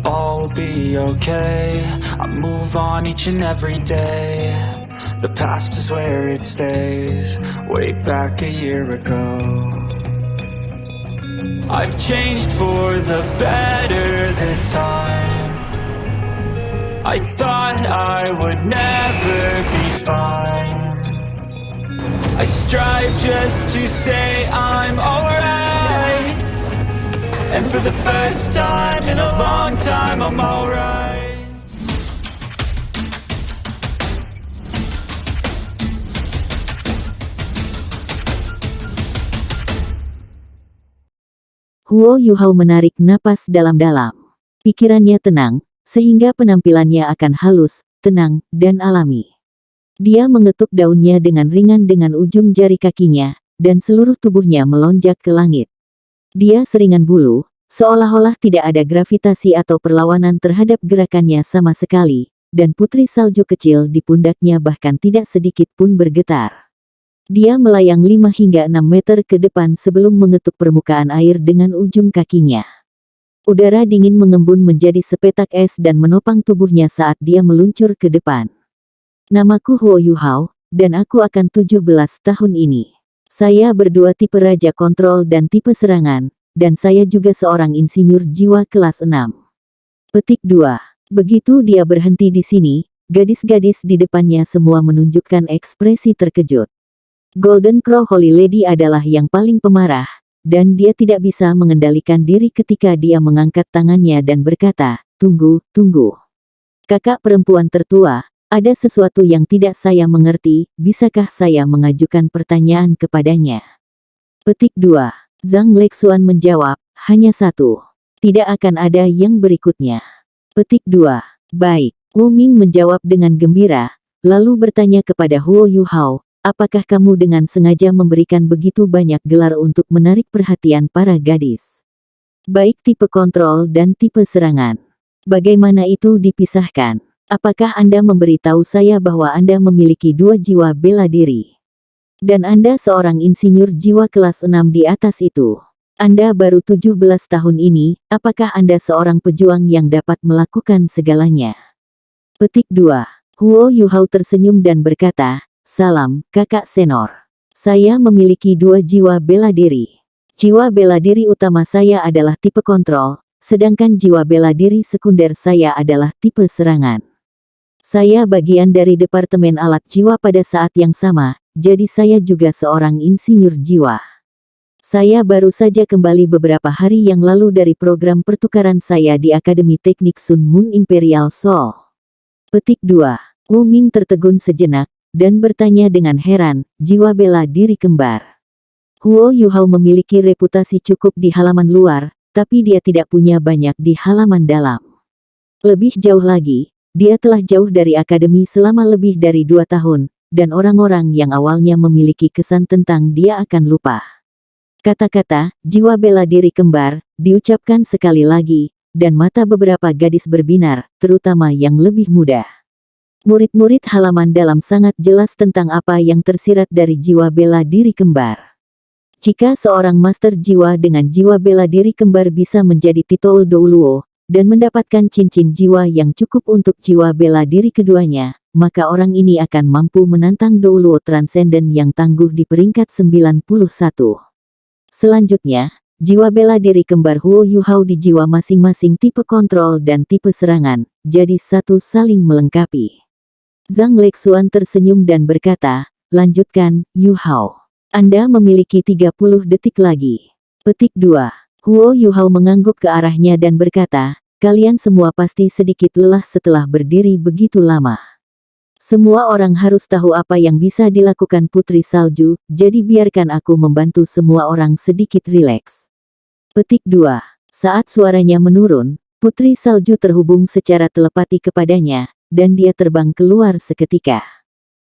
all will be okay. I move on each and every day. The past is where it stays, way back a year ago. I've changed for the better this time. I thought I would never be fine. I strive just to say I'm alright, and for the first time in a long time I'm alright. Huo Yuhao menarik napas dalam-dalam. Pikirannya tenang, sehingga penampilannya akan halus, tenang, dan alami. Dia mengetuk daunnya dengan ringan dengan ujung jari kakinya, dan seluruh tubuhnya melonjak ke langit. Dia seringan bulu, seolah-olah tidak ada gravitasi atau perlawanan terhadap gerakannya sama sekali, dan putri salju kecil di pundaknya bahkan tidak sedikit pun bergetar. Dia melayang 5 hingga 6 meter ke depan sebelum mengetuk permukaan air dengan ujung kakinya. Udara dingin mengembun menjadi sepetak es dan menopang tubuhnya saat dia meluncur ke depan. Namaku Huo Yuhao, dan aku akan 17 tahun ini. Saya berdua tipe raja kontrol dan tipe serangan, dan saya juga seorang insinyur jiwa kelas 6. Petik 2. Begitu dia berhenti di sini, gadis-gadis di depannya semua menunjukkan ekspresi terkejut. Golden Crow Holy Lady adalah yang paling pemarah, dan dia tidak bisa mengendalikan diri ketika dia mengangkat tangannya dan berkata, "Tunggu, tunggu. Kakak perempuan tertua, ada sesuatu yang tidak saya mengerti, bisakah saya mengajukan pertanyaan kepadanya?" Petik 2. Zhang Lexuan menjawab, "Hanya satu. Tidak akan ada yang berikutnya." Petik 2. Baik. Wu Ming menjawab dengan gembira, lalu bertanya kepada Huo Yuhao, "Apakah kamu dengan sengaja memberikan begitu banyak gelar untuk menarik perhatian para gadis? Baik tipe kontrol dan tipe serangan. Bagaimana itu dipisahkan? Apakah Anda memberitahu saya bahwa Anda memiliki 2 jiwa bela diri? Dan Anda seorang insinyur jiwa kelas 6 di atas itu. Anda baru 17 tahun ini, apakah Anda seorang pejuang yang dapat melakukan segalanya?" Petik 2. Huo Yuhao tersenyum dan berkata, "Salam, kakak senor. Saya memiliki 2 jiwa bela diri. Jiwa bela diri utama saya adalah tipe kontrol, sedangkan jiwa bela diri sekunder saya adalah tipe serangan. Saya bagian dari Departemen Alat Jiwa pada saat yang sama, jadi saya juga seorang insinyur jiwa. Saya baru saja kembali beberapa hari yang lalu dari program pertukaran saya di Akademi Teknik Sun Moon Imperial Soul." Petik 2. Wu Ming tertegun sejenak, dan bertanya dengan heran, "Jiwa bela diri kembar?" Huo Yuhao memiliki reputasi cukup di halaman luar, tapi dia tidak punya banyak di halaman dalam. Lebih jauh lagi, dia telah jauh dari akademi selama lebih dari 2 tahun, dan orang-orang yang awalnya memiliki kesan tentang dia akan lupa. Kata-kata, "jiwa bela diri kembar," diucapkan sekali lagi, dan mata beberapa gadis berbinar, terutama yang lebih muda. Murid-murid halaman dalam sangat jelas tentang apa yang tersirat dari jiwa bela diri kembar. Jika seorang master jiwa dengan jiwa bela diri kembar bisa menjadi titul Douluo, dan mendapatkan cincin jiwa yang cukup untuk jiwa bela diri keduanya, maka orang ini akan mampu menantang Douluo Transcendent yang tangguh di peringkat 91. Selanjutnya, jiwa bela diri kembar Huo Yuhao di jiwa masing-masing tipe kontrol dan tipe serangan, jadi satu saling melengkapi. Zhang Lexuan tersenyum dan berkata, "Lanjutkan, Yuhao. Anda memiliki 30 detik lagi." Petik 2. Huo Yuhao mengangguk ke arahnya dan berkata, "Kalian semua pasti sedikit lelah setelah berdiri begitu lama. Semua orang harus tahu apa yang bisa dilakukan Putri Salju, jadi biarkan aku membantu semua orang sedikit rileks." Petik 2. Saat suaranya menurun, Putri Salju terhubung secara telepati kepadanya, dan dia terbang keluar seketika.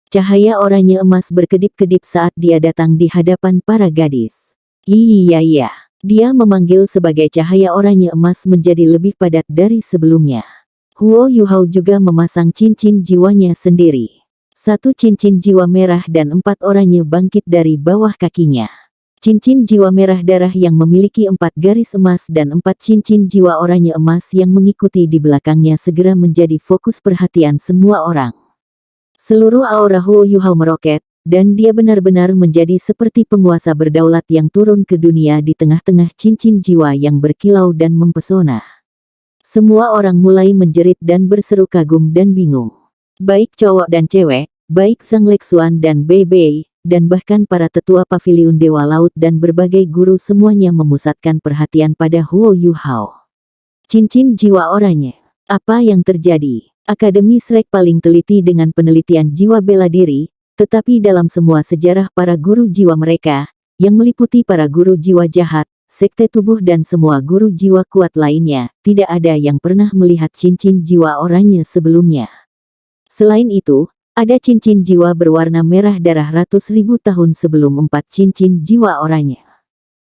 Cahaya oranye emas berkedip-kedip saat dia datang di hadapan para gadis. Iya. Dia memanggil sebagai cahaya oranye emas menjadi lebih padat dari sebelumnya. Huo Yuhao juga memasang cincin jiwanya sendiri. 1 cincin jiwa merah dan 4 oranye bangkit dari bawah kakinya. Cincin jiwa merah darah yang memiliki 4 garis emas dan 4 cincin jiwa oranye emas yang mengikuti di belakangnya segera menjadi fokus perhatian semua orang. Seluruh aura Huo Yuhao meroket, dan dia benar-benar menjadi seperti penguasa berdaulat yang turun ke dunia di tengah-tengah cincin jiwa yang berkilau dan mempesona. Semua orang mulai menjerit dan berseru kagum dan bingung. Baik cowok dan cewek, baik Zhang Lexuan dan Bei Bei, dan bahkan para tetua paviliun Dewa Laut dan berbagai guru semuanya memusatkan perhatian pada Huo Yuhao. Cincin jiwa oranye. Apa yang terjadi? Akademi Shrek paling teliti dengan penelitian jiwa bela diri, tetapi dalam semua sejarah para guru jiwa mereka, yang meliputi para guru jiwa jahat, sekte tubuh dan semua guru jiwa kuat lainnya, tidak ada yang pernah melihat cincin jiwa oranye sebelumnya. Selain itu, ada cincin jiwa berwarna merah darah ratus ribu tahun sebelum 4 cincin jiwa oranye.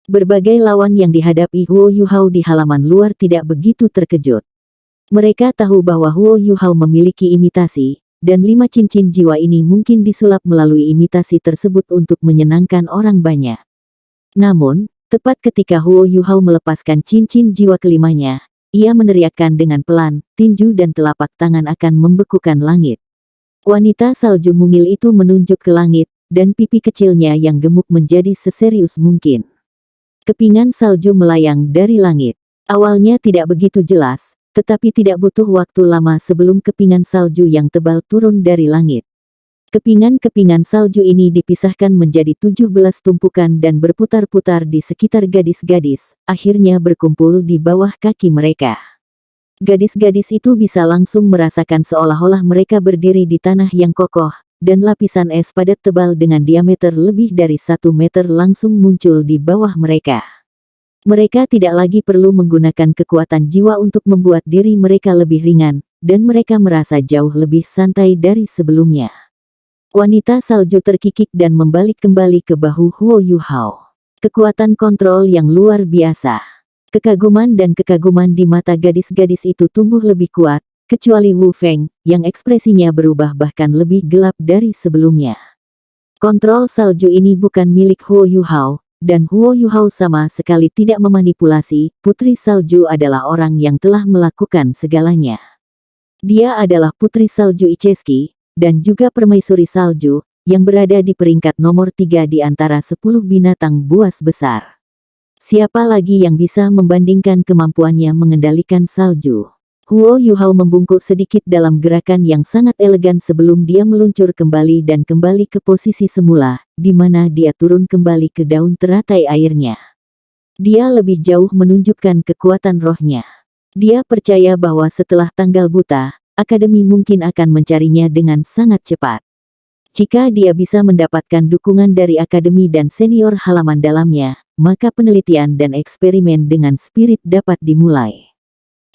Berbagai lawan yang dihadapi Huo Yuhao di halaman luar tidak begitu terkejut. Mereka tahu bahwa Huo Yuhao memiliki imitasi, dan 5 cincin jiwa ini mungkin disulap melalui imitasi tersebut untuk menyenangkan orang banyak. Namun, tepat ketika Huo Yuhao melepaskan cincin jiwa kelimanya, ia meneriakkan dengan pelan, tinju dan telapak tangan akan membekukan langit. Wanita salju mungil itu menunjuk ke langit, dan pipi kecilnya yang gemuk menjadi seserius mungkin. Kepingan salju melayang dari langit. Awalnya tidak begitu jelas, tetapi tidak butuh waktu lama sebelum kepingan salju yang tebal turun dari langit. Kepingan-kepingan salju ini dipisahkan menjadi 17 tumpukan dan berputar-putar di sekitar gadis-gadis, akhirnya berkumpul di bawah kaki mereka. Gadis-gadis itu bisa langsung merasakan seolah-olah mereka berdiri di tanah yang kokoh, dan lapisan es padat tebal dengan diameter lebih dari 1 meter langsung muncul di bawah mereka. Mereka tidak lagi perlu menggunakan kekuatan jiwa untuk membuat diri mereka lebih ringan, dan mereka merasa jauh lebih santai dari sebelumnya. Wanita salju terkikik dan membalik kembali ke bahu Huo Yuhao. Kekuatan kontrol yang luar biasa. Kekaguman dan kekaguman di mata gadis-gadis itu tumbuh lebih kuat, kecuali Wu Feng, yang ekspresinya berubah bahkan lebih gelap dari sebelumnya. Kontrol salju ini bukan milik Huo Yuhao, dan Huo Yuhao sama sekali tidak memanipulasi. Putri salju adalah orang yang telah melakukan segalanya. Dia adalah Putri Salju Icheski, dan juga Permaisuri Salju, yang berada di peringkat nomor 3 di antara 10 binatang buas besar. Siapa lagi yang bisa membandingkan kemampuannya mengendalikan salju? Huo Yuhao membungkuk sedikit dalam gerakan yang sangat elegan sebelum dia meluncur kembali dan kembali ke posisi semula, di mana dia turun kembali ke daun teratai airnya. Dia lebih jauh menunjukkan kekuatan rohnya. Dia percaya bahwa setelah tanggal buta, Akademi mungkin akan mencarinya dengan sangat cepat. Jika dia bisa mendapatkan dukungan dari Akademi dan senior halaman dalamnya, maka penelitian dan eksperimen dengan spirit dapat dimulai.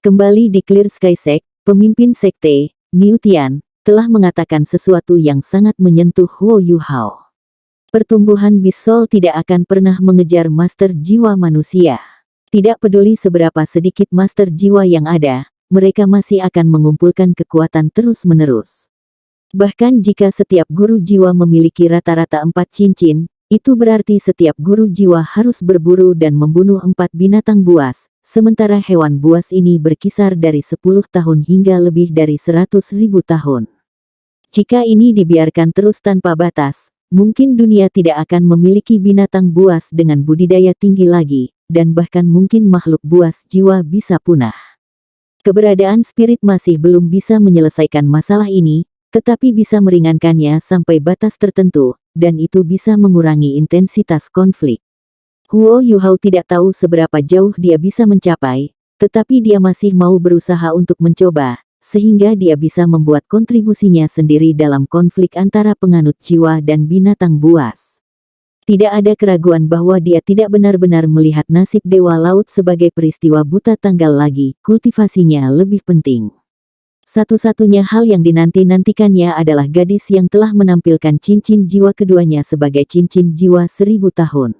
Kembali di Clear Sky Sect, pemimpin sekte, Niu Tian, telah mengatakan sesuatu yang sangat menyentuh Huo Yuhao. Pertumbuhan Beast Soul tidak akan pernah mengejar master jiwa manusia. Tidak peduli seberapa sedikit master jiwa yang ada, mereka masih akan mengumpulkan kekuatan terus-menerus. Bahkan jika setiap guru jiwa memiliki rata-rata 4 cincin, itu berarti setiap guru jiwa harus berburu dan membunuh 4 binatang buas, sementara hewan buas ini berkisar dari 10 tahun hingga lebih dari 100.000 tahun. Jika ini dibiarkan terus tanpa batas, mungkin dunia tidak akan memiliki binatang buas dengan budidaya tinggi lagi, dan bahkan mungkin makhluk buas jiwa bisa punah. Keberadaan spirit masih belum bisa menyelesaikan masalah ini, tetapi bisa meringankannya sampai batas tertentu, dan itu bisa mengurangi intensitas konflik. Huo Yuhao tidak tahu seberapa jauh dia bisa mencapai, tetapi dia masih mau berusaha untuk mencoba, sehingga dia bisa membuat kontribusinya sendiri dalam konflik antara penganut jiwa dan binatang buas. Tidak ada keraguan bahwa dia tidak benar-benar melihat nasib Dewa Laut sebagai peristiwa buta tanggal lagi, kultivasinya lebih penting. Satu-satunya hal yang dinanti-nantikannya adalah gadis yang telah menampilkan cincin jiwa keduanya sebagai cincin jiwa 1000 tahun.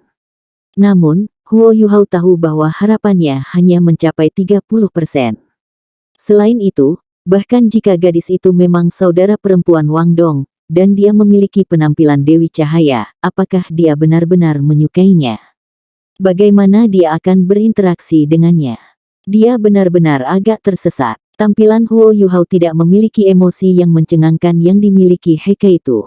Namun, Huo Yuhao tahu bahwa harapannya hanya mencapai 30%. Selain itu, bahkan jika gadis itu memang saudara perempuan Wang Dong, dan dia memiliki penampilan Dewi Cahaya, apakah dia benar-benar menyukainya? Bagaimana dia akan berinteraksi dengannya? Dia benar-benar agak tersesat. Tampilan Huo Yuhao tidak memiliki emosi yang mencengangkan yang dimiliki Heike itu.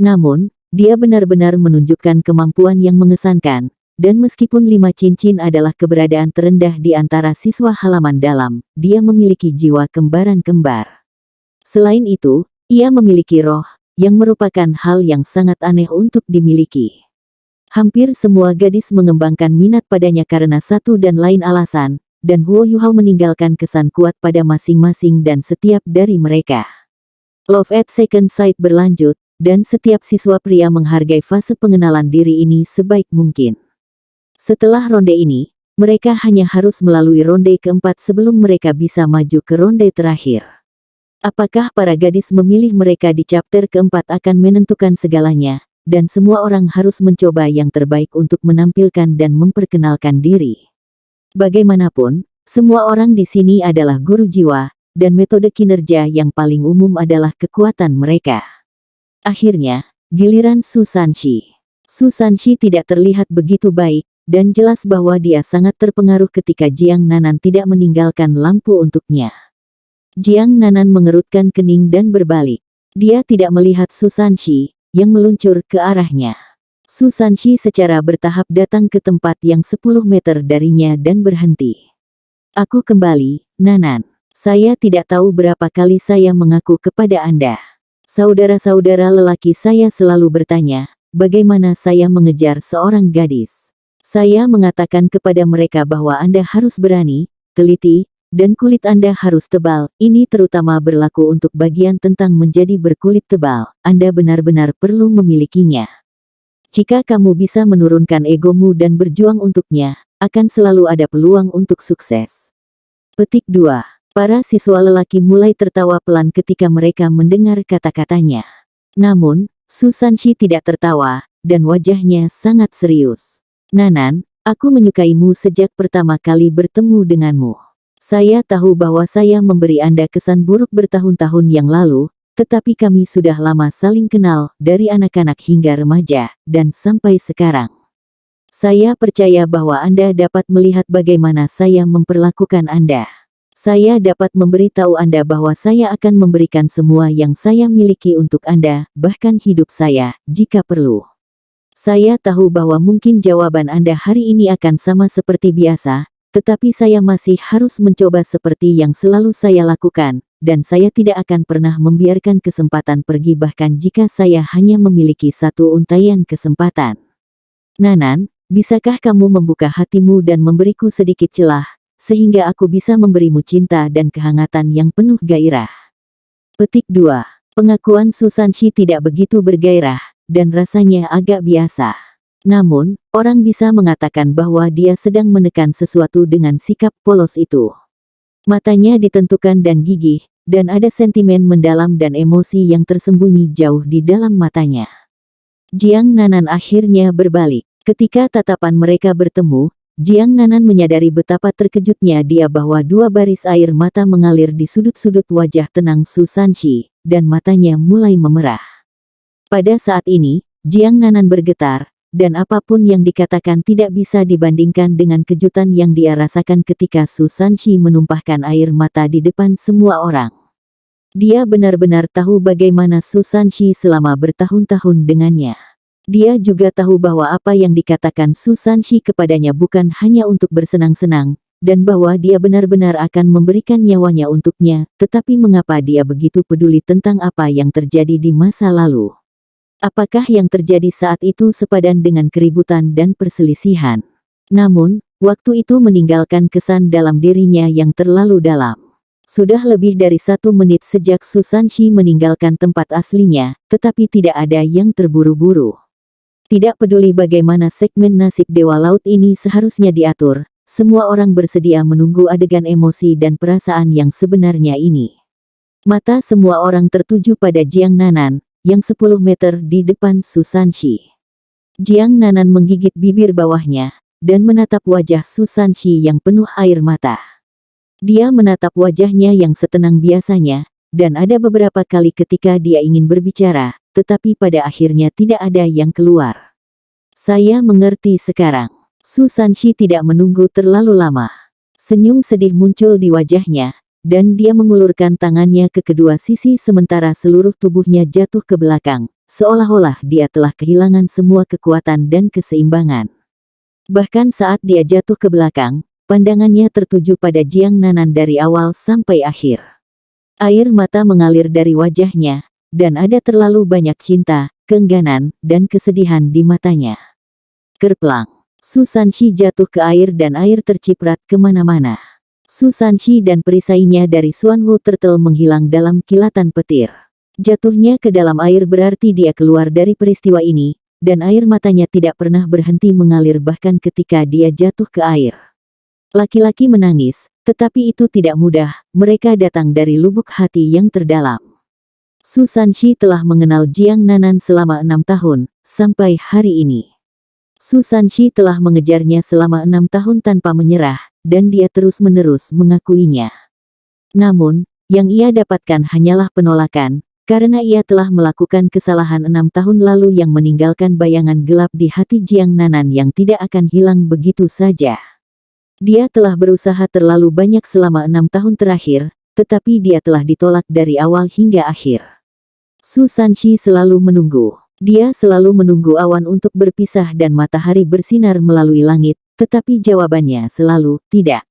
Namun, dia benar-benar menunjukkan kemampuan yang mengesankan, dan meskipun 5 cincin adalah keberadaan terendah di antara siswa halaman dalam, dia memiliki jiwa kembaran-kembar. Selain itu, ia memiliki roh, yang merupakan hal yang sangat aneh untuk dimiliki. Hampir semua gadis mengembangkan minat padanya karena satu dan lain alasan, dan Huo Yuhao meninggalkan kesan kuat pada masing-masing dan setiap dari mereka. Love at Second Sight berlanjut, dan setiap siswa pria menghargai fase pengenalan diri ini sebaik mungkin. Setelah ronde ini, mereka hanya harus melalui ronde keempat sebelum mereka bisa maju ke ronde terakhir. Apakah para gadis memilih mereka di chapter keempat akan menentukan segalanya, dan semua orang harus mencoba yang terbaik untuk menampilkan dan memperkenalkan diri. Bagaimanapun, semua orang di sini adalah guru jiwa, dan metode kinerja yang paling umum adalah kekuatan mereka. Akhirnya, giliran Su Sanshi. Su Sanshi tidak terlihat begitu baik, dan jelas bahwa dia sangat terpengaruh ketika Jiang Nanan tidak meninggalkan lampu untuknya. Jiang Nanan mengerutkan kening dan berbalik. Dia tidak melihat Su Sanshi, yang meluncur ke arahnya. Su Sanshi secara bertahap datang ke tempat yang 10 meter darinya dan berhenti. Aku kembali, Nanan. Saya tidak tahu berapa kali saya mengaku kepada Anda. Saudara-saudara lelaki saya selalu bertanya, bagaimana saya mengejar seorang gadis. Saya mengatakan kepada mereka bahwa Anda harus berani, teliti, dan kulit Anda harus tebal. Ini terutama berlaku untuk bagian tentang menjadi berkulit tebal. Anda benar-benar perlu memilikinya. Jika kamu bisa menurunkan egomu dan berjuang untuknya, akan selalu ada peluang untuk sukses. Petik 2. Para siswa lelaki mulai tertawa pelan ketika mereka mendengar kata-katanya. Namun, Su Sanshi tidak tertawa, dan wajahnya sangat serius. Nanan, aku menyukaimu sejak pertama kali bertemu denganmu. Saya tahu bahwa saya memberi Anda kesan buruk bertahun-tahun yang lalu, tetapi kami sudah lama saling kenal, dari anak-anak hingga remaja, dan sampai sekarang. Saya percaya bahwa Anda dapat melihat bagaimana saya memperlakukan Anda. Saya dapat memberitahu Anda bahwa saya akan memberikan semua yang saya miliki untuk Anda, bahkan hidup saya, jika perlu. Saya tahu bahwa mungkin jawaban Anda hari ini akan sama seperti biasa, tetapi saya masih harus mencoba seperti yang selalu saya lakukan, dan saya tidak akan pernah membiarkan kesempatan pergi bahkan jika saya hanya memiliki satu untaian kesempatan. Nanan, bisakah kamu membuka hatimu dan memberiku sedikit celah, sehingga aku bisa memberimu cinta dan kehangatan yang penuh gairah? Petik 2. Pengakuan Su Sanshi tidak begitu bergairah, dan rasanya agak biasa. Namun, orang bisa mengatakan bahwa dia sedang menekan sesuatu dengan sikap polos itu. Matanya ditentukan dan gigih, dan ada sentimen mendalam dan emosi yang tersembunyi jauh di dalam matanya. Jiang Nanan akhirnya berbalik. Ketika tatapan mereka bertemu, Jiang Nanan menyadari betapa terkejutnya dia bahwa 2 baris air mata mengalir di sudut-sudut wajah tenang Su Sanshi, dan matanya mulai memerah. Pada saat ini, Jiang Nanan bergetar, dan apapun yang dikatakan tidak bisa dibandingkan dengan kejutan yang dia rasakan ketika Su Sanshi menumpahkan air mata di depan semua orang. Dia benar-benar tahu bagaimana Su Sanshi selama bertahun-tahun dengannya. Dia juga tahu bahwa apa yang dikatakan Su Sanshi kepadanya bukan hanya untuk bersenang-senang, dan bahwa dia benar-benar akan memberikan nyawanya untuknya, tetapi mengapa dia begitu peduli tentang apa yang terjadi di masa lalu? Apakah yang terjadi saat itu sepadan dengan keributan dan perselisihan? Namun, waktu itu meninggalkan kesan dalam dirinya yang terlalu dalam. Sudah lebih dari 1 menit sejak Su Sanshi meninggalkan tempat aslinya, tetapi tidak ada yang terburu-buru. Tidak peduli bagaimana segmen nasib Dewa Laut ini seharusnya diatur, semua orang bersedia menunggu adegan emosi dan perasaan yang sebenarnya ini. Mata semua orang tertuju pada Jiang Nanan, yang 10 meter di depan Su Sanshi. Jiang Nanan menggigit bibir bawahnya, dan menatap wajah Su Sanshi yang penuh air mata. Dia menatap wajahnya yang setenang biasanya, dan ada beberapa kali ketika dia ingin berbicara, tetapi pada akhirnya tidak ada yang keluar. Saya mengerti sekarang. Su Sanshi tidak menunggu terlalu lama. Senyum sedih muncul di wajahnya, dan dia mengulurkan tangannya ke kedua sisi sementara seluruh tubuhnya jatuh ke belakang, seolah-olah dia telah kehilangan semua kekuatan dan keseimbangan. Bahkan saat dia jatuh ke belakang, pandangannya tertuju pada Jiang Nanan dari awal sampai akhir. Air mata mengalir dari wajahnya, dan ada terlalu banyak cinta, keengganan, dan kesedihan di matanya. Kerplang. Su Sanshi jatuh ke air dan air terciprat kemana-mana. Su Sanshi dan perisainya dari Xuanwu Turtle menghilang dalam kilatan petir. Jatuhnya ke dalam air berarti dia keluar dari peristiwa ini, dan air matanya tidak pernah berhenti mengalir bahkan ketika dia jatuh ke air. Laki-laki menangis, tetapi itu tidak mudah, mereka datang dari lubuk hati yang terdalam. Su Sanshi telah mengenal Jiang Nanan selama 6 tahun, sampai hari ini. Su Sanshi telah mengejarnya selama 6 tahun tanpa menyerah, dan dia terus-menerus mengakuinya. Namun, yang ia dapatkan hanyalah penolakan, karena ia telah melakukan kesalahan 6 tahun lalu yang meninggalkan bayangan gelap di hati Jiang Nanan yang tidak akan hilang begitu saja. Dia telah berusaha terlalu banyak selama 6 tahun terakhir, tetapi dia telah ditolak dari awal hingga akhir. Su Sanshi selalu menunggu. Dia selalu menunggu awan untuk berpisah dan matahari bersinar melalui langit, tetapi jawabannya selalu tidak.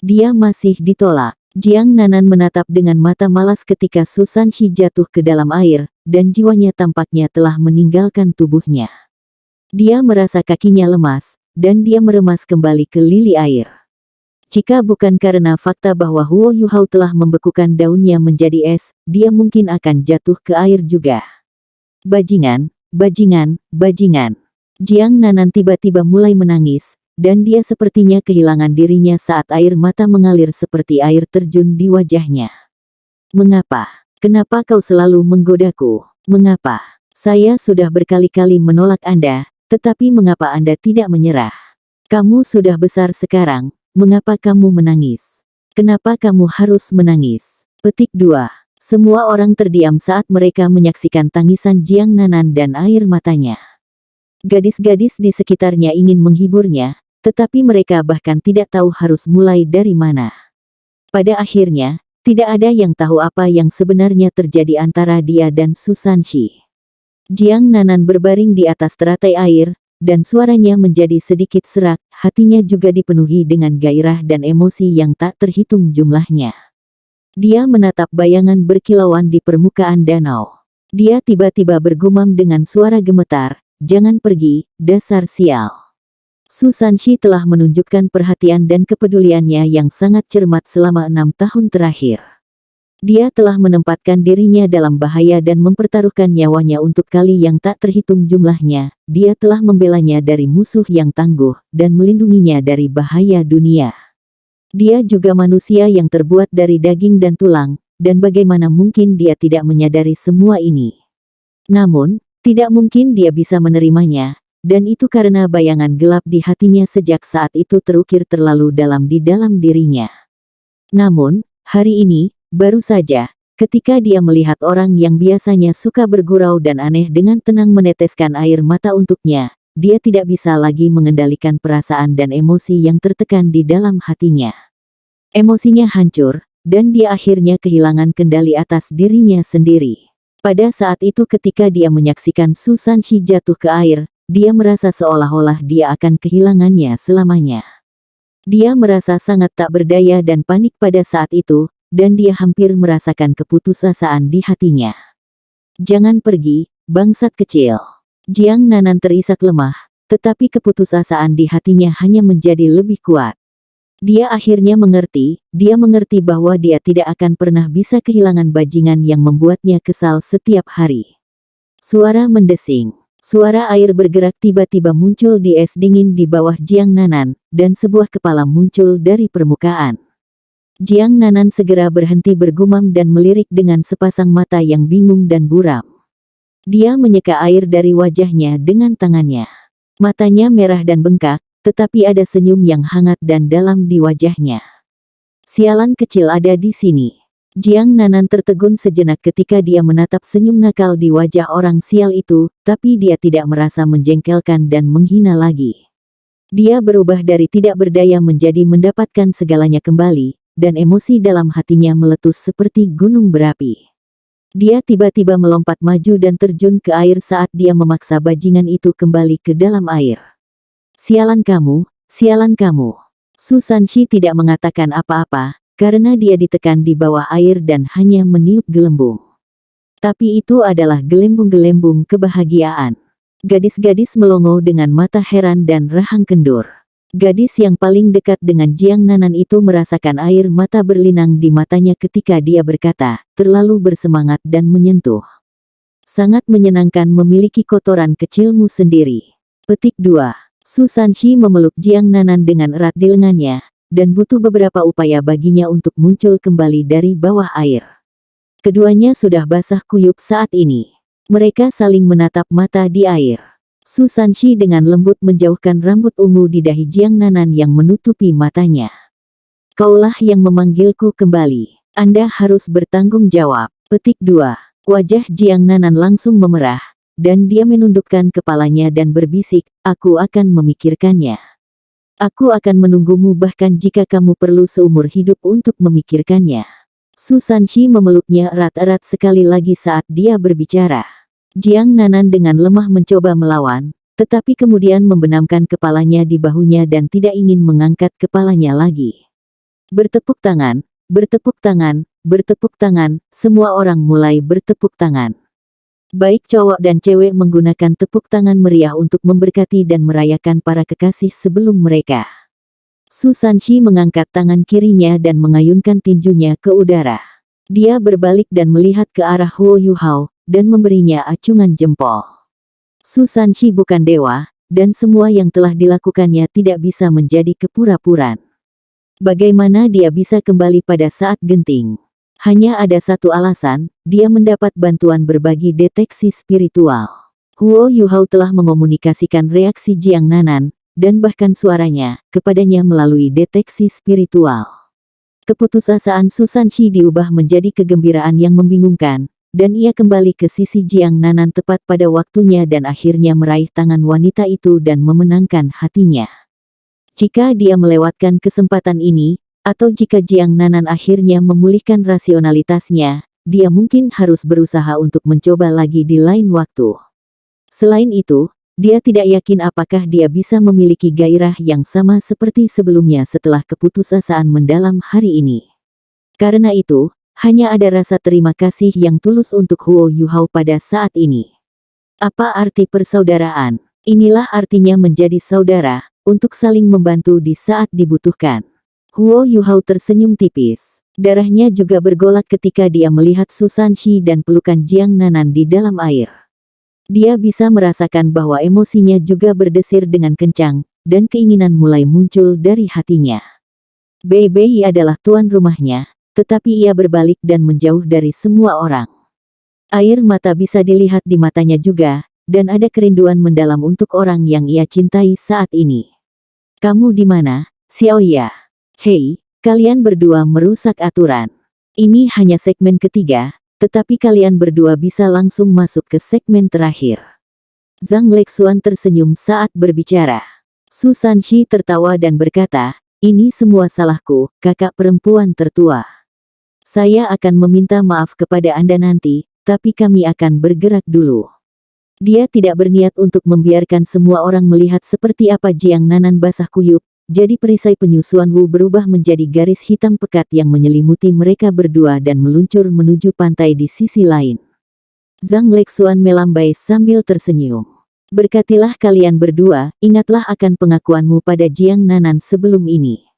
Dia masih ditolak. Jiang Nanan menatap dengan mata malas ketika Su Sanshi jatuh ke dalam air, dan jiwanya tampaknya telah meninggalkan tubuhnya. Dia merasa kakinya lemas, dan dia meremas kembali ke lili air. Jika bukan karena fakta bahwa Huo Yuhao telah membekukan daunnya menjadi es, dia mungkin akan jatuh ke air juga. Bajingan, bajingan, bajingan. Jiang Nanan tiba-tiba mulai menangis, dan dia sepertinya kehilangan dirinya saat air mata mengalir seperti air terjun di wajahnya. Mengapa? Kenapa kau selalu menggodaku? Mengapa? Saya sudah berkali-kali menolak Anda, tetapi mengapa Anda tidak menyerah? Kamu sudah besar sekarang, mengapa kamu menangis? Kenapa kamu harus menangis? Petik 2. Semua orang terdiam saat mereka menyaksikan tangisan Jiang Nanan dan air matanya. Gadis-gadis di sekitarnya ingin menghiburnya, tetapi mereka bahkan tidak tahu harus mulai dari mana. Pada akhirnya, tidak ada yang tahu apa yang sebenarnya terjadi antara dia dan Su Sanshi. Jiang Nanan berbaring di atas teratai air, dan suaranya menjadi sedikit serak, hatinya juga dipenuhi dengan gairah dan emosi yang tak terhitung jumlahnya. Dia menatap bayangan berkilauan di permukaan danau. Dia tiba-tiba bergumam dengan suara gemetar, "Jangan pergi, dasar sial." Su Sanshi telah menunjukkan perhatian dan kepeduliannya yang sangat cermat selama 6 tahun terakhir. Dia telah menempatkan dirinya dalam bahaya dan mempertaruhkan nyawanya untuk kali yang tak terhitung jumlahnya. Dia telah membelanya dari musuh yang tangguh, dan melindunginya dari bahaya dunia. Dia juga manusia yang terbuat dari daging dan tulang, dan bagaimana mungkin dia tidak menyadari semua ini? Namun, tidak mungkin dia bisa menerimanya, dan itu karena bayangan gelap di hatinya sejak saat itu terukir terlalu dalam di dalam dirinya. Namun, hari ini, baru saja, ketika dia melihat orang yang biasanya suka bergurau dan aneh dengan tenang meneteskan air mata untuknya, dia tidak bisa lagi mengendalikan perasaan dan emosi yang tertekan di dalam hatinya. Emosinya hancur, dan dia akhirnya kehilangan kendali atas dirinya sendiri. Pada saat itu ketika dia menyaksikan Su Sanshi jatuh ke air, dia merasa seolah-olah dia akan kehilangannya selamanya. Dia merasa sangat tak berdaya dan panik pada saat itu, dan dia hampir merasakan keputusasaan di hatinya. "Jangan pergi, bangsat kecil." Jiang Nanan terisak lemah, tetapi keputusasaan di hatinya hanya menjadi lebih kuat. Dia akhirnya mengerti, dia mengerti bahwa dia tidak akan pernah bisa kehilangan bajingan yang membuatnya kesal setiap hari. Suara mendesing. Suara air bergerak tiba-tiba muncul di es dingin di bawah Jiang Nanan, dan sebuah kepala muncul dari permukaan. Jiang Nanan segera berhenti bergumam dan melirik dengan sepasang mata yang bingung dan buram. Dia menyeka air dari wajahnya dengan tangannya. Matanya merah dan bengkak, tetapi ada senyum yang hangat dan dalam di wajahnya. "Sialan kecil ada di sini." Jiang Nanan tertegun sejenak ketika dia menatap senyum nakal di wajah orang sial itu, tapi dia tidak merasa menjengkelkan dan menghina lagi. Dia berubah dari tidak berdaya menjadi mendapatkan segalanya kembali, dan emosi dalam hatinya meletus seperti gunung berapi. Dia tiba-tiba melompat maju dan terjun ke air saat dia memaksa bajingan itu kembali ke dalam air. Sialan kamu, sialan kamu. Su Sanshi tidak mengatakan apa-apa, karena dia ditekan di bawah air dan hanya meniup gelembung. Tapi itu adalah gelembung-gelembung kebahagiaan. Gadis-gadis melongo dengan mata heran dan rahang kendur. Gadis yang paling dekat dengan Jiang Nanan itu merasakan air mata berlinang di matanya ketika dia berkata, terlalu bersemangat dan menyentuh. Sangat menyenangkan memiliki kotoran kecilmu sendiri. Petik 2. Su Sanshi memeluk Jiang Nanan dengan erat di lengannya, dan butuh beberapa upaya baginya untuk muncul kembali dari bawah air. Keduanya sudah basah kuyup saat ini. Mereka saling menatap mata di air. Su Sanshi dengan lembut menjauhkan rambut ungu di dahi Jiang Nanan yang menutupi matanya. Kaulah yang memanggilku kembali. Anda harus bertanggung jawab. Petik 2. Wajah Jiang Nanan langsung memerah, dan dia menundukkan kepalanya dan berbisik, aku akan memikirkannya. Aku akan menunggumu bahkan jika kamu perlu seumur hidup untuk memikirkannya. Su Sanshi memeluknya erat-erat sekali lagi saat dia berbicara. Jiang Nanan dengan lemah mencoba melawan, tetapi kemudian membenamkan kepalanya di bahunya dan tidak ingin mengangkat kepalanya lagi. Bertepuk tangan, bertepuk tangan, bertepuk tangan, semua orang mulai bertepuk tangan. Baik cowok dan cewek menggunakan tepuk tangan meriah untuk memberkati dan merayakan para kekasih sebelum mereka. Su Sanshi mengangkat tangan kirinya dan mengayunkan tinjunya ke udara. Dia berbalik dan melihat ke arah Huo Yuhao, dan memberinya acungan jempol. Su Sanshi bukan dewa, dan semua yang telah dilakukannya tidak bisa menjadi kepura-puraan. Bagaimana dia bisa kembali pada saat genting? Hanya ada satu alasan, dia mendapat bantuan berbagi deteksi spiritual. Huo Yuhao telah mengomunikasikan reaksi Jiang Nanan, dan bahkan suaranya, kepadanya melalui deteksi spiritual. Keputusasaan Su Sanshi diubah menjadi kegembiraan yang membingungkan, dan ia kembali ke sisi Jiang Nanan tepat pada waktunya dan akhirnya meraih tangan wanita itu dan memenangkan hatinya. Jika dia melewatkan kesempatan ini, atau jika Jiang Nanan akhirnya memulihkan rasionalitasnya, dia mungkin harus berusaha untuk mencoba lagi di lain waktu. Selain itu, dia tidak yakin apakah dia bisa memiliki gairah yang sama seperti sebelumnya setelah keputusasaan mendalam hari ini. Karena itu, hanya ada rasa terima kasih yang tulus untuk Huo Yuhao pada saat ini. Apa arti persaudaraan? Inilah artinya menjadi saudara, untuk saling membantu di saat dibutuhkan. Huo Yuhao tersenyum tipis. Darahnya juga bergolak ketika dia melihat Su Sanshi dan pelukan Jiang Nanan di dalam air. Dia bisa merasakan bahwa emosinya juga berdesir dengan kencang, dan keinginan mulai muncul dari hatinya. Bei Bei adalah tuan rumahnya, tetapi ia berbalik dan menjauh dari semua orang. Air mata bisa dilihat di matanya juga, dan ada kerinduan mendalam untuk orang yang ia cintai saat ini. Kamu di mana, Xiaoya? Hei, kalian berdua merusak aturan. Ini hanya segmen ketiga, tetapi kalian berdua bisa langsung masuk ke segmen terakhir. Zhang Lexuan tersenyum saat berbicara. Su Sanshi tertawa dan berkata, ini semua salahku, kakak perempuan tertua. Saya akan meminta maaf kepada Anda nanti, tapi kami akan bergerak dulu. Dia tidak berniat untuk membiarkan semua orang melihat seperti apa Jiang Nanan basah kuyup, jadi perisai penyusuan Wu berubah menjadi garis hitam pekat yang menyelimuti mereka berdua dan meluncur menuju pantai di sisi lain. Zhang Lexuan melambai sambil tersenyum. Berkatilah kalian berdua, ingatlah akan pengakuanmu pada Jiang Nanan sebelum ini.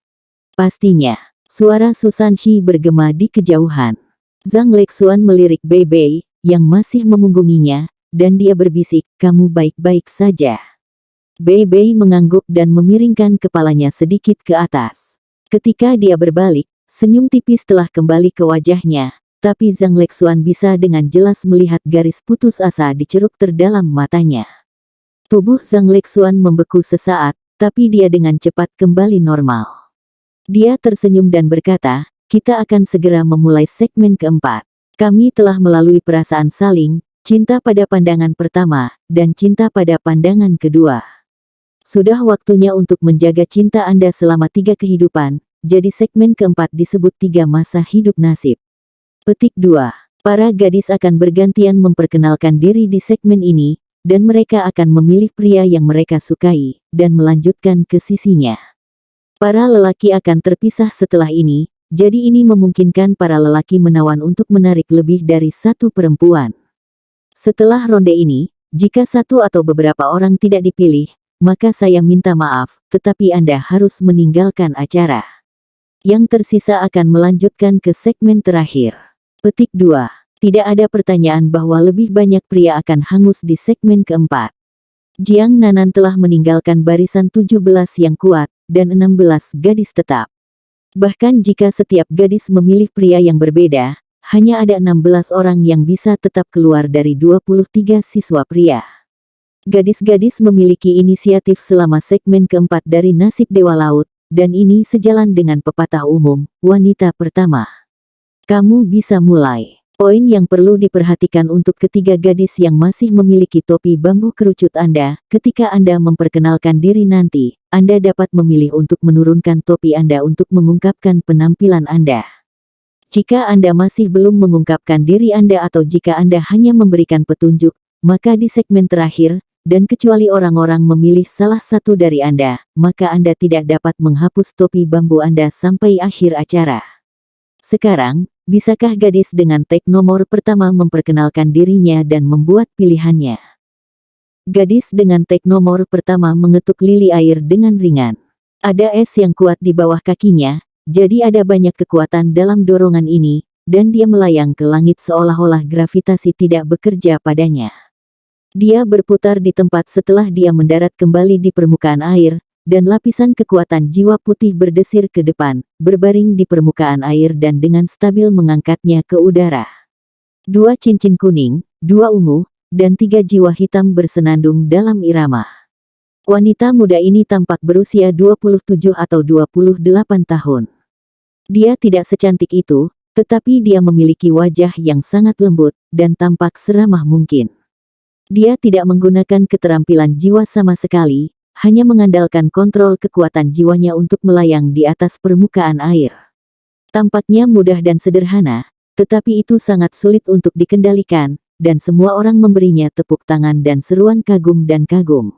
Pastinya. Suara Su Sanshi bergema di kejauhan. Zhang Lexuan melirik Bei Bei, yang masih memunggunginya, dan dia berbisik, kamu baik-baik saja. Bei Bei mengangguk dan memiringkan kepalanya sedikit ke atas. Ketika dia berbalik, senyum tipis telah kembali ke wajahnya, tapi Zhang Lexuan bisa dengan jelas melihat garis putus asa di ceruk terdalam matanya. Tubuh Zhang Lexuan membeku sesaat, tapi dia dengan cepat kembali normal. Dia tersenyum dan berkata, kita akan segera memulai segmen keempat. Kami telah melalui perasaan saling, cinta pada pandangan pertama, dan cinta pada pandangan kedua. Sudah waktunya untuk menjaga cinta Anda selama 3 kehidupan, jadi segmen keempat disebut 3 masa hidup nasib. Petik 2. Para gadis akan bergantian memperkenalkan diri di segmen ini, dan mereka akan memilih pria yang mereka sukai, dan melanjutkan ke sisinya. Para lelaki akan terpisah setelah ini, jadi ini memungkinkan para lelaki menawan untuk menarik lebih dari satu perempuan. Setelah ronde ini, jika satu atau beberapa orang tidak dipilih, maka saya minta maaf, tetapi Anda harus meninggalkan acara. Yang tersisa akan melanjutkan ke segmen terakhir. Petik 2. Tidak ada pertanyaan bahwa lebih banyak pria akan hangus di segmen keempat. Jiang Nanan telah meninggalkan barisan 17 yang kuat, dan 16 gadis tetap. Bahkan jika setiap gadis memilih pria yang berbeda, hanya ada 16 orang yang bisa tetap keluar dari 23 siswa pria. Gadis-gadis memiliki inisiatif selama segmen keempat dari nasib Dewa Laut, dan ini sejalan dengan pepatah umum, wanita pertama. Kamu bisa mulai. Poin yang perlu diperhatikan untuk ketiga gadis yang masih memiliki topi bambu kerucut Anda, ketika Anda memperkenalkan diri nanti, Anda dapat memilih untuk menurunkan topi Anda untuk mengungkapkan penampilan Anda. Jika Anda masih belum mengungkapkan diri Anda atau jika Anda hanya memberikan petunjuk, maka di segmen terakhir, dan kecuali orang-orang memilih salah satu dari Anda, maka Anda tidak dapat menghapus topi bambu Anda sampai akhir acara. Sekarang, bisakah gadis dengan tag nomor pertama memperkenalkan dirinya dan membuat pilihannya? Gadis dengan tag nomor pertama mengetuk lili air dengan ringan. Ada es yang kuat di bawah kakinya, jadi ada banyak kekuatan dalam dorongan ini, dan dia melayang ke langit seolah-olah gravitasi tidak bekerja padanya. Dia berputar di tempat setelah dia mendarat kembali di permukaan air, dan lapisan kekuatan jiwa putih berdesir ke depan, berbaring di permukaan air dan dengan stabil mengangkatnya ke udara. 2 cincin kuning, 2 ungu, dan 3 jiwa hitam bersenandung dalam irama. Wanita muda ini tampak berusia 27 atau 28 tahun. Dia tidak secantik itu, tetapi dia memiliki wajah yang sangat lembut, dan tampak seramah mungkin. Dia tidak menggunakan keterampilan jiwa sama sekali, hanya mengandalkan kontrol kekuatan jiwanya untuk melayang di atas permukaan air. Tampaknya mudah dan sederhana, tetapi itu sangat sulit untuk dikendalikan, dan semua orang memberinya tepuk tangan dan seruan kagum dan kagum.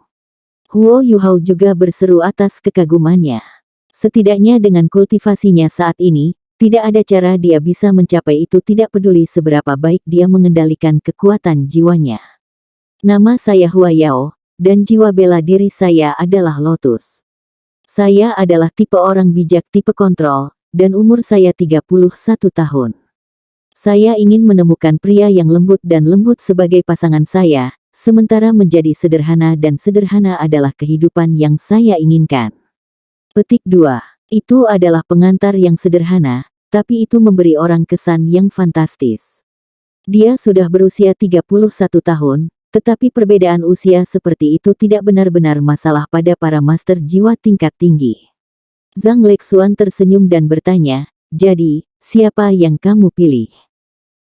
Huo Yuhao juga berseru atas kekagumannya. Setidaknya dengan kultivasinya saat ini, tidak ada cara dia bisa mencapai itu tidak peduli seberapa baik dia mengendalikan kekuatan jiwanya. Nama saya Hua Yao, dan jiwa bela diri saya adalah Lotus. Saya adalah tipe orang bijak tipe kontrol, dan umur saya 31 tahun. Saya ingin menemukan pria yang lembut dan lembut sebagai pasangan saya, sementara menjadi sederhana dan sederhana adalah kehidupan yang saya inginkan. Petik 2. Itu adalah pengantar yang sederhana, tapi itu memberi orang kesan yang fantastis. Dia sudah berusia 31 tahun, tetapi perbedaan usia seperti itu tidak benar-benar masalah pada para master jiwa tingkat tinggi. Zhang Lexuan tersenyum dan bertanya, jadi, siapa yang kamu pilih?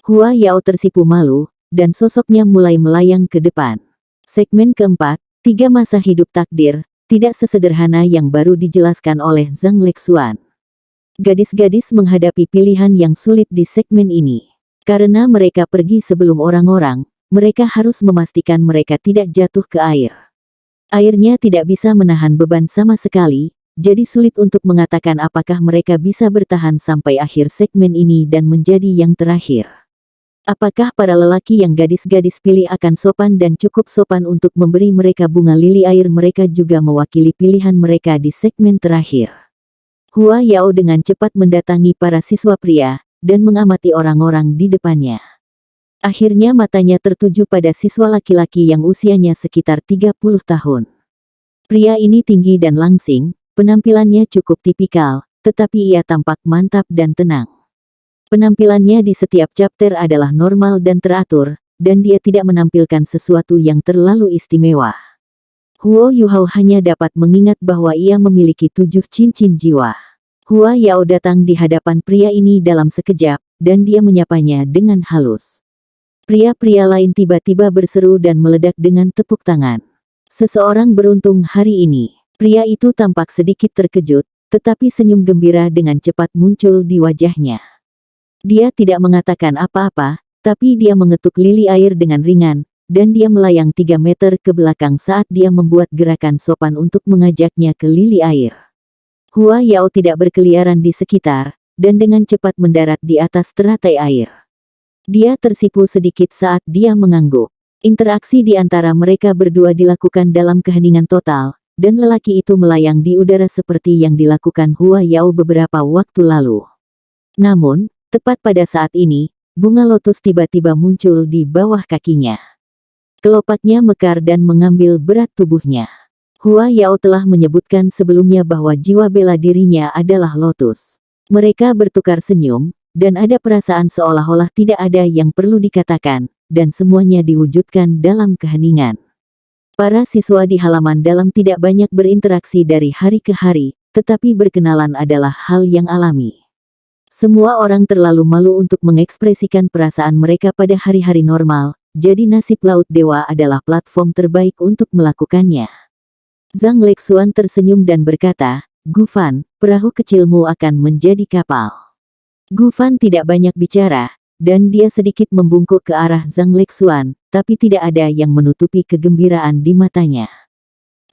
Hua Yao tersipu malu, dan sosoknya mulai melayang ke depan. Segmen keempat, 3 masa hidup takdir, tidak sesederhana yang baru dijelaskan oleh Zhang Lexuan. Gadis-gadis menghadapi pilihan yang sulit di segmen ini. Karena mereka pergi sebelum orang-orang, mereka harus memastikan mereka tidak jatuh ke air. Airnya tidak bisa menahan beban sama sekali, jadi sulit untuk mengatakan apakah mereka bisa bertahan sampai akhir segmen ini dan menjadi yang terakhir. Apakah para lelaki yang gadis-gadis pilih akan sopan dan cukup sopan untuk memberi mereka bunga lili air? Mereka juga mewakili pilihan mereka di segmen terakhir. Hua Yao dengan cepat mendatangi para siswa pria, dan mengamati orang-orang di depannya. Akhirnya matanya tertuju pada siswa laki-laki yang usianya sekitar 30 tahun. Pria ini tinggi dan langsing, penampilannya cukup tipikal, tetapi ia tampak mantap dan tenang. Penampilannya di setiap chapter adalah normal dan teratur, dan dia tidak menampilkan sesuatu yang terlalu istimewa. Huo Yuhao hanya dapat mengingat bahwa ia memiliki 7 cincin jiwa. Hua Yao datang di hadapan pria ini dalam sekejap, dan dia menyapanya dengan halus. Pria-pria lain tiba-tiba berseru dan meledak dengan tepuk tangan. Seseorang beruntung hari ini. Pria itu tampak sedikit terkejut, tetapi senyum gembira dengan cepat muncul di wajahnya. Dia tidak mengatakan apa-apa, tapi dia mengetuk lili air dengan ringan, dan dia melayang 3 meter ke belakang saat dia membuat gerakan sopan untuk mengajaknya ke lili air. Hua Yao tidak berkeliaran di sekitar, dan dengan cepat mendarat di atas teratai air. Dia tersipu sedikit saat dia mengangguk. Interaksi di antara mereka berdua dilakukan dalam keheningan total, dan lelaki itu melayang di udara seperti yang dilakukan Hua Yao beberapa waktu lalu. Namun, tepat pada saat ini, bunga lotus tiba-tiba muncul di bawah kakinya. Kelopaknya mekar dan mengambil berat tubuhnya. Hua Yao telah menyebutkan sebelumnya bahwa jiwa bela dirinya adalah lotus. Mereka bertukar senyum, dan ada perasaan seolah-olah tidak ada yang perlu dikatakan, dan semuanya diwujudkan dalam keheningan. Para siswa di halaman dalam tidak banyak berinteraksi dari hari ke hari, tetapi berkenalan adalah hal yang alami. Semua orang terlalu malu untuk mengekspresikan perasaan mereka pada hari-hari normal, jadi nasib Laut Dewa adalah platform terbaik untuk melakukannya. Zhang Lexuan tersenyum dan berkata, "Gufan, perahu kecilmu akan menjadi kapal." Gufan tidak banyak bicara, dan dia sedikit membungkuk ke arah Zhang Lexuan, tapi tidak ada yang menutupi kegembiraan di matanya.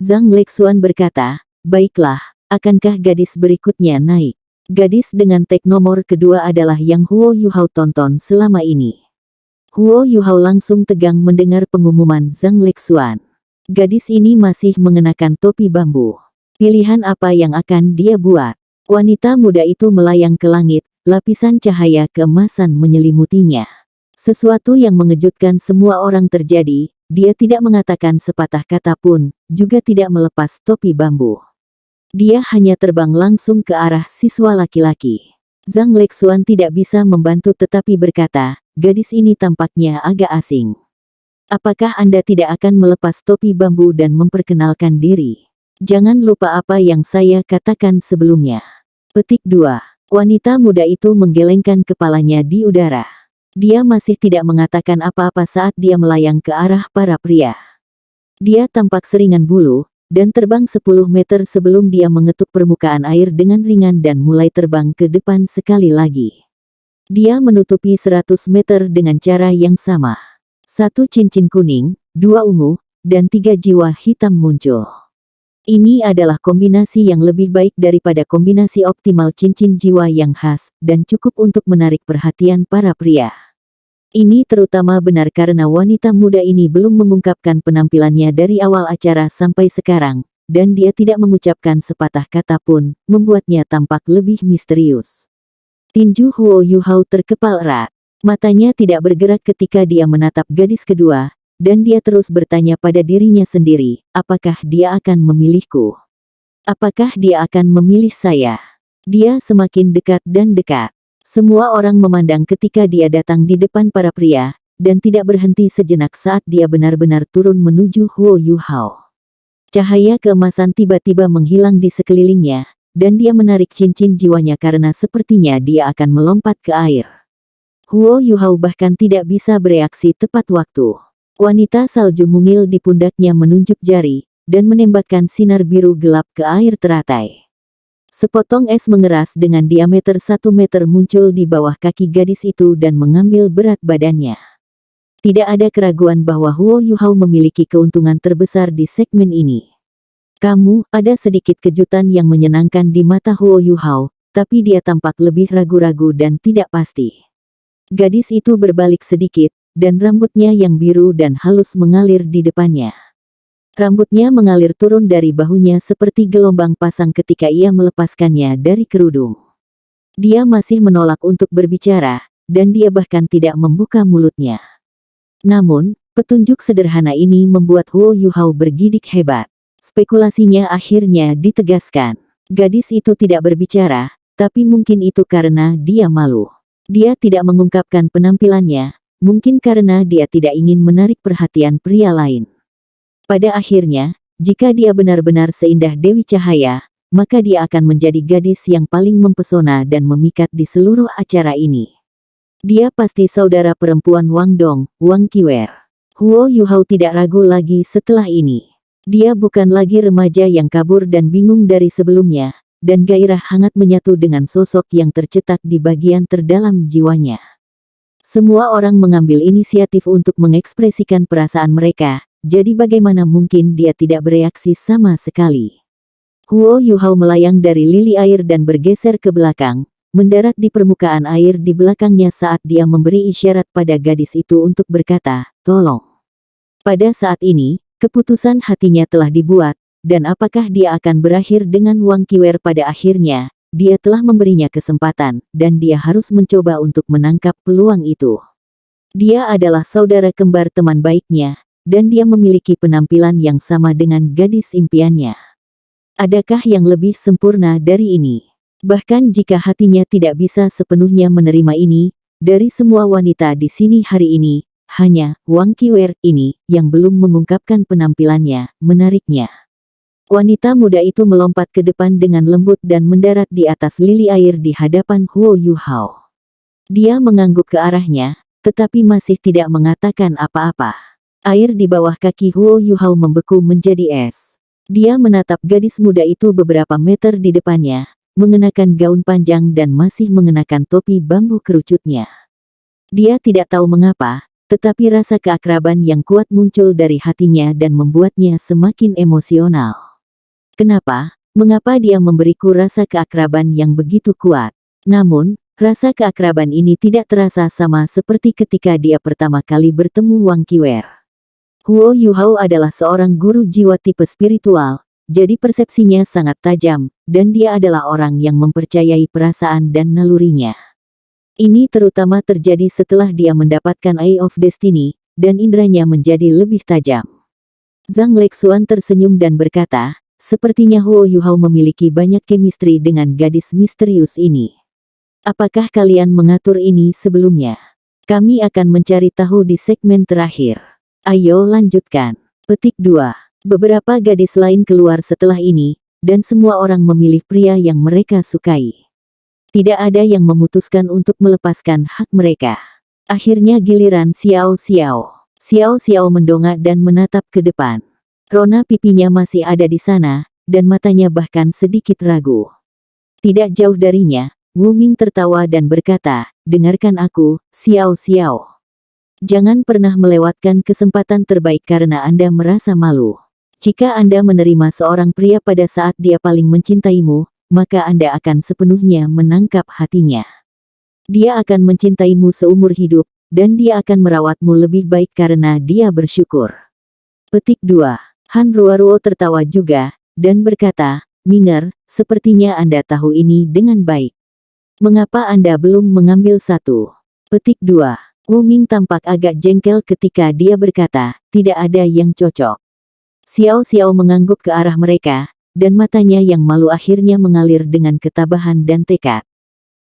Zhang Lexuan berkata, "Baiklah, akankah gadis berikutnya naik?" Gadis dengan tag nomor kedua adalah yang Huo Yuhao tonton selama ini. Huo Yuhao langsung tegang mendengar pengumuman Zhang Lexuan. Gadis ini masih mengenakan topi bambu. Pilihan apa yang akan dia buat? Wanita muda itu melayang ke langit, lapisan cahaya keemasan menyelimutinya. Sesuatu yang mengejutkan semua orang terjadi, dia tidak mengatakan sepatah kata pun, juga tidak melepas topi bambu. Dia hanya terbang langsung ke arah siswa laki-laki. Zhang Lexuan tidak bisa membantu tetapi berkata, "Gadis ini tampaknya agak asing. Apakah Anda tidak akan melepas topi bambu dan memperkenalkan diri? Jangan lupa apa yang saya katakan sebelumnya." Petik 2. Wanita muda itu menggelengkan kepalanya di udara. Dia masih tidak mengatakan apa-apa saat dia melayang ke arah para pria. Dia tampak seringan bulu, dan terbang 10 meter sebelum dia mengetuk permukaan air dengan ringan dan mulai terbang ke depan sekali lagi. Dia menutupi 100 meter dengan cara yang sama. 1 cincin kuning, 2 ungu, dan 3 jiwa hitam muncul. Ini adalah kombinasi yang lebih baik daripada kombinasi optimal cincin jiwa yang khas, dan cukup untuk menarik perhatian para pria. Ini terutama benar karena wanita muda ini belum mengungkapkan penampilannya dari awal acara sampai sekarang, dan dia tidak mengucapkan sepatah kata pun, membuatnya tampak lebih misterius. Tinju Huo Yuhao terkepal erat. Matanya tidak bergerak ketika dia menatap gadis kedua, dan dia terus bertanya pada dirinya sendiri, apakah dia akan memilihku? Apakah dia akan memilih saya? Dia semakin dekat dan dekat. Semua orang memandang ketika dia datang di depan para pria, dan tidak berhenti sejenak saat dia benar-benar turun menuju Huo Yuhao. Cahaya keemasan tiba-tiba menghilang di sekelilingnya, dan dia menarik cincin jiwanya karena sepertinya dia akan melompat ke air. Huo Yuhao bahkan tidak bisa bereaksi tepat waktu. Wanita salju mungil di pundaknya menunjuk jari, dan menembakkan sinar biru gelap ke air teratai. Sepotong es mengeras dengan diameter 1 meter muncul di bawah kaki gadis itu dan mengambil berat badannya. Tidak ada keraguan bahwa Huo Yuhao memiliki keuntungan terbesar di segmen ini. Ada sedikit kejutan yang menyenangkan di mata Huo Yuhao, tapi dia tampak lebih ragu-ragu dan tidak pasti. Gadis itu berbalik sedikit, dan rambutnya yang biru dan halus mengalir di depannya. Rambutnya mengalir turun dari bahunya seperti gelombang pasang ketika ia melepaskannya dari kerudung. Dia masih menolak untuk berbicara, dan dia bahkan tidak membuka mulutnya. Namun, petunjuk sederhana ini membuat Huo Yuhao bergidik hebat. Spekulasinya akhirnya ditegaskan. Gadis itu tidak berbicara, tapi mungkin itu karena dia malu. Dia tidak mengungkapkan penampilannya, mungkin karena dia tidak ingin menarik perhatian pria lain. Pada akhirnya, jika dia benar-benar seindah Dewi Cahaya, maka dia akan menjadi gadis yang paling mempesona dan memikat di seluruh acara ini. Dia pasti saudara perempuan Wang Dong, Wang Qiwer. Huo Yuhao tidak ragu lagi setelah ini. Dia bukan lagi remaja yang kabur dan bingung dari sebelumnya, dan gairah hangat menyatu dengan sosok yang tercetak di bagian terdalam jiwanya. Semua orang mengambil inisiatif untuk mengekspresikan perasaan mereka, jadi bagaimana mungkin dia tidak bereaksi sama sekali? Huo Yuhao melayang dari lili air dan bergeser ke belakang, mendarat di permukaan air di belakangnya saat dia memberi isyarat pada gadis itu untuk berkata, "Tolong." Pada saat ini, keputusan hatinya telah dibuat, dan apakah dia akan berakhir dengan Wang Qiwer pada akhirnya, dia telah memberinya kesempatan, dan dia harus mencoba untuk menangkap peluang itu. Dia adalah saudara kembar teman baiknya, dan dia memiliki penampilan yang sama dengan gadis impiannya. Adakah yang lebih sempurna dari ini? Bahkan jika hatinya tidak bisa sepenuhnya menerima ini, dari semua wanita di sini hari ini, hanya Wang Qiwer ini yang belum mengungkapkan penampilannya menariknya. Wanita muda itu melompat ke depan dengan lembut dan mendarat di atas lili air di hadapan Huo Yuhao. Dia mengangguk ke arahnya, tetapi masih tidak mengatakan apa-apa. Air di bawah kaki Huo Yuhao membeku menjadi es. Dia menatap gadis muda itu beberapa meter di depannya, mengenakan gaun panjang dan masih mengenakan topi bambu kerucutnya. Dia tidak tahu mengapa, tetapi rasa keakraban yang kuat muncul dari hatinya dan membuatnya semakin emosional. Kenapa? Mengapa dia memberiku rasa keakraban yang begitu kuat? Namun, rasa keakraban ini tidak terasa sama seperti ketika dia pertama kali bertemu Wang Qiwer. Huo Yuhao adalah seorang guru jiwa tipe spiritual, jadi persepsinya sangat tajam, dan dia adalah orang yang mempercayai perasaan dan nalurinya. Ini terutama terjadi setelah dia mendapatkan Eye of Destiny, dan indranya menjadi lebih tajam. Zhang Lexuan tersenyum dan berkata, "Sepertinya Huo Yuhao memiliki banyak chemistry dengan gadis misterius ini. Apakah kalian mengatur ini sebelumnya? Kami akan mencari tahu di segmen terakhir. Ayo lanjutkan." Petik 2. Beberapa gadis lain keluar setelah ini, dan semua orang memilih pria yang mereka sukai. Tidak ada yang memutuskan untuk melepaskan hak mereka. Akhirnya giliran Xiao Xiao. Xiao Xiao mendongak dan menatap ke depan. Rona pipinya masih ada di sana, dan matanya bahkan sedikit ragu. Tidak jauh darinya, Wu Ming tertawa dan berkata, "Dengarkan aku, Xiao Xiao. Jangan pernah melewatkan kesempatan terbaik karena Anda merasa malu. Jika Anda menerima seorang pria pada saat dia paling mencintaimu, maka Anda akan sepenuhnya menangkap hatinya. Dia akan mencintaimu seumur hidup, dan dia akan merawatmu lebih baik karena dia bersyukur." Petik 2. Han Ruoruo tertawa juga, dan berkata, "Minger, sepertinya Anda tahu ini dengan baik. Mengapa Anda belum mengambil satu?" Petik 2. Wu Ming tampak agak jengkel ketika dia berkata, "Tidak ada yang cocok." Xiao Xiao mengangguk ke arah mereka, dan matanya yang malu akhirnya mengalir dengan ketabahan dan tekad.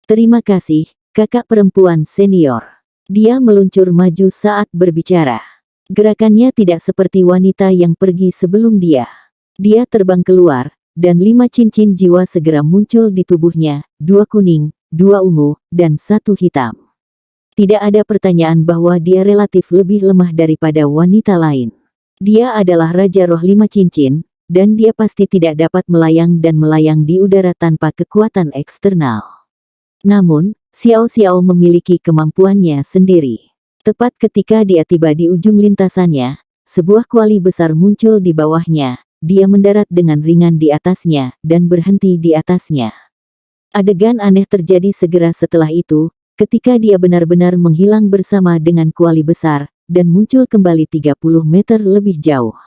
"Terima kasih, kakak perempuan senior." Dia meluncur maju saat berbicara. Gerakannya tidak seperti wanita yang pergi sebelum dia. Dia terbang keluar, dan 5 cincin jiwa segera muncul di tubuhnya, 2 kuning, 2 ungu, dan 1 hitam. Tidak ada pertanyaan bahwa dia relatif lebih lemah daripada wanita lain. Dia adalah Raja Roh 5 cincin, dan dia pasti tidak dapat melayang dan melayang di udara tanpa kekuatan eksternal. Namun, Xiao Xiao memiliki kemampuannya sendiri. Tepat ketika dia tiba di ujung lintasannya, sebuah kuali besar muncul di bawahnya, dia mendarat dengan ringan di atasnya, dan berhenti di atasnya. Adegan aneh terjadi segera setelah itu, ketika dia benar-benar menghilang bersama dengan kuali besar, dan muncul kembali 30 meter lebih jauh.